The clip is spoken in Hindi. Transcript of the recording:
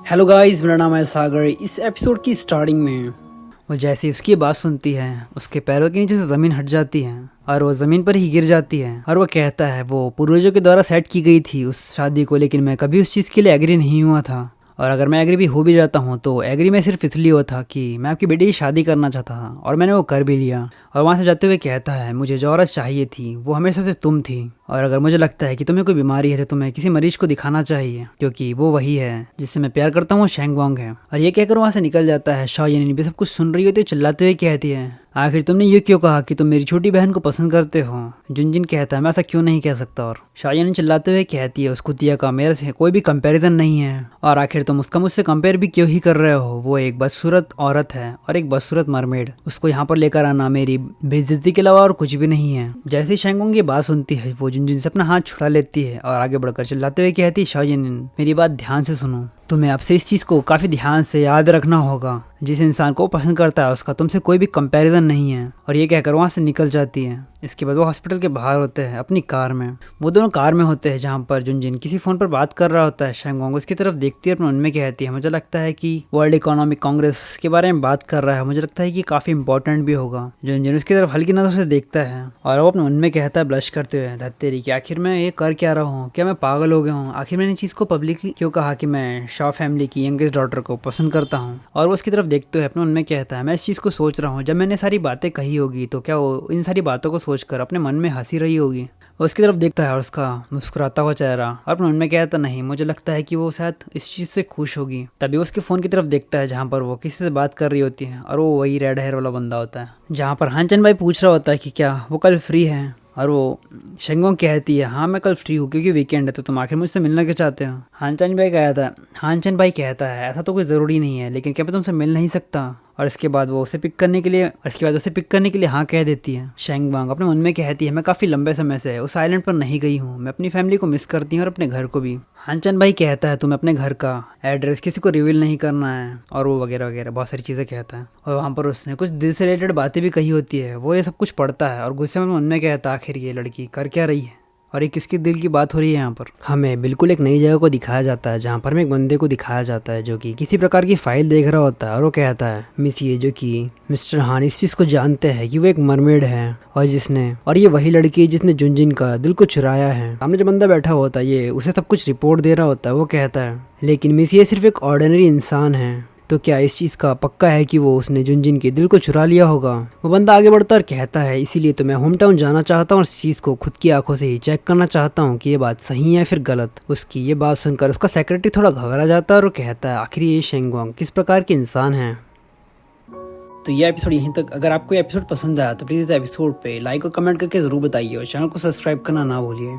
हेलो गाइस, मेरा नाम है सागर। इस एपिसोड की स्टार्टिंग में वो जैसे ही उसकी बात सुनती है, उसके पैरों के नीचे से ज़मीन हट जाती है और वो ज़मीन पर ही गिर जाती है। और वो कहता है वो पूर्वजों के द्वारा सेट की गई थी उस शादी को, लेकिन मैं कभी उस चीज़ के लिए एग्री नहीं हुआ था। और अगर मैं एग्री भी हो भी जाता हूँ तो एग्री में सिर्फ इसलिए हुआ था कि मैं आपकी बेटी की शादी करना चाहता था और मैंने वो कर भी लिया। और वहाँ से जाते हुए कहता है मुझे जो औरत चाहिए थी वो हमेशा से तुम थी, और अगर मुझे लगता है कि तुम्हें कोई बीमारी है तो तुम्हें किसी मरीज को दिखाना चाहिए, क्योंकि वो वही है जिससे मैं प्यार करता हूँ, वो शेंग वांग है। और ये कहकर वहाँ से निकल जाता है। शॉ यानी भी सब कुछ सुन रही होती है, चिल्लाते हुए कहती है आखिर तुमने ये क्यों कहा कि तुम मेरी छोटी बहन को पसंद करते हो। जुनजिन कहता है मैं ऐसा क्यों नहीं कह सकता। और शायन चिल्लाते हुए कहती है उस कुतिया का मेरे से कोई भी कंपैरिजन नहीं है, और आखिर तुम उसका मुझसे कंपेयर भी क्यों ही कर रहे हो। वो एक बदसूरत औरत है और एक बदसूरत मरमेड, उसको यहाँ पर लेकर आना मेरी बेइज्जती के अलावा और कुछ भी नहीं है। जैसे ही शेंगोंग ये बात सुनती है वो जुनजिन से अपना हाथ छुड़ा लेती है और आगे बढ़कर चिल्लाते हुए कहती है शायन मेरी बात ध्यान से सुनो, तुम्हें आपसे इस चीज़ को काफ़ी ध्यान से याद रखना होगा, जिस इंसान को पसंद करता है उसका तुमसे कोई भी कंपैरिजन नहीं है। और ये कहकर वहाँ से निकल जाती है। इसके बाद वो हॉस्पिटल के बाहर होते हैं अपनी कार में। वो दोनों कार में होते हैं जहाँ पर जुनजिन किसी फ़ोन पर बात कर रहा होता है। शेंगोंग उसकी तरफ देखती है और अपने मन में कहती है मुझे लगता है कि वर्ल्ड इकोनॉमिक कांग्रेस के बारे में बात कर रहा है, मुझे लगता है कि काफ़ी इंपॉर्टेंट भी होगा। जुनजिन उसकी तरफ हल्की नज़र से देखता है और वो अपने मन में कहता है ब्लश करते हुए धत्तेरी कि आखिर मैं ये कर क्या रहा हूँ, क्या मैं पागल हो गया हूँ, आखिर मैंने चीज़ को पब्लिकली क्यों कहा कि मैं शॉ फैमिली की यंगेस्ट डॉटर को पसंद करता हूँ। और वो उसकी तरफ देखते हुए अपने मन में कहता है मैं इस चीज़ को सोच रहा हूँ, जब मैंने सारी बातें कही होगी तो क्या वो इन सारी बातों को सोचकर अपने मन में हंसी रही होगी। वो उसकी तरफ देखता है और उसका मुस्कुराता हुआ चेहरा, और अपने मन में कहता नहीं मुझे लगता है कि वो शायद इस चीज़ से खुश होगी। तभी वो उसके फ़ोन की तरफ देखता है जहाँ पर वो किसी से बात कर रही होती है, और वो वही रेड हेयर वाला बंदा होता है जहाँ पर हानचन भाई पूछ रहा होता है कि क्या वो कल फ्री है। और वो शेंगोंग कहती है हाँ मैं कल फ्री हूँ क्योंकि वीकेंड है, तो तुम आखिर मुझसे मिलना क्यों चाहते हो। हानचन भाई कहता है ऐसा तो कोई ज़रूरी नहीं है, लेकिन क्या मैं तुमसे मिल नहीं सकता। और इसके बाद वो उसे पिक करने के लिए हाँ कह देती है। शेंग वांग अपने मन में कहती है मैं काफ़ी लंबे समय से उस आइलैंड पर नहीं गई हूँ, मैं अपनी फैमिली को मिस करती हूँ और अपने घर को भी। हानचन भाई कहता है तुम्हें अपने घर का एड्रेस किसी को रिवील नहीं करना है, और वो वगैरह वगैरह बहुत सारी चीज़ें कहता है। और वहाँ पर उसने कुछ दिल से रिलेटेड बातें भी कही होती है। वो ये सब कुछ पढ़ता है और गुस्से में मन में कहता है आखिर ये लड़की कर क्या रही है और ये किसके दिल की बात हो रही है। यहाँ पर हमें बिल्कुल एक नई जगह को दिखाया जाता है जहाँ पर हमें एक बंदे को दिखाया जाता है जो कि किसी प्रकार की फाइल देख रहा होता है, और वो कहता है मिस ये जो कि मिस्टर हान इस चीज़ को जानते हैं कि वो एक मरमेड है और ये वही लड़की है जिसने जुनजिन का दिल को चुराया है। सामने जो बंदा बैठा होता है ये उसे सब कुछ रिपोर्ट दे रहा होता है। वो कहता है लेकिन मिस ये सिर्फ एक ऑर्डिनरी इंसान है, तो क्या इस चीज़ का पक्का है कि वो उसने जुनजिन के दिल को चुरा लिया होगा। वो बंदा आगे बढ़ता और कहता है इसीलिए तो मैं होम टाउन जाना चाहता हूँ और इस चीज़ को खुद की आंखों से ही चेक करना चाहता हूँ कि ये बात सही है फिर गलत। उसकी ये बात सुनकर उसका सेक्रेटरी थोड़ा घबरा जाता है और वो कहता है आखिर ये शेंग वांग किस प्रकार के इंसान है। तो ये एपिसोड यहीं तक। अगर आपको ये एपिसोड पसंद आया तो प्लीज़ इस एपिसोड पे लाइक और कमेंट करके ज़रूर बताइए और चैनल को सब्सक्राइब करना ना भूलिए।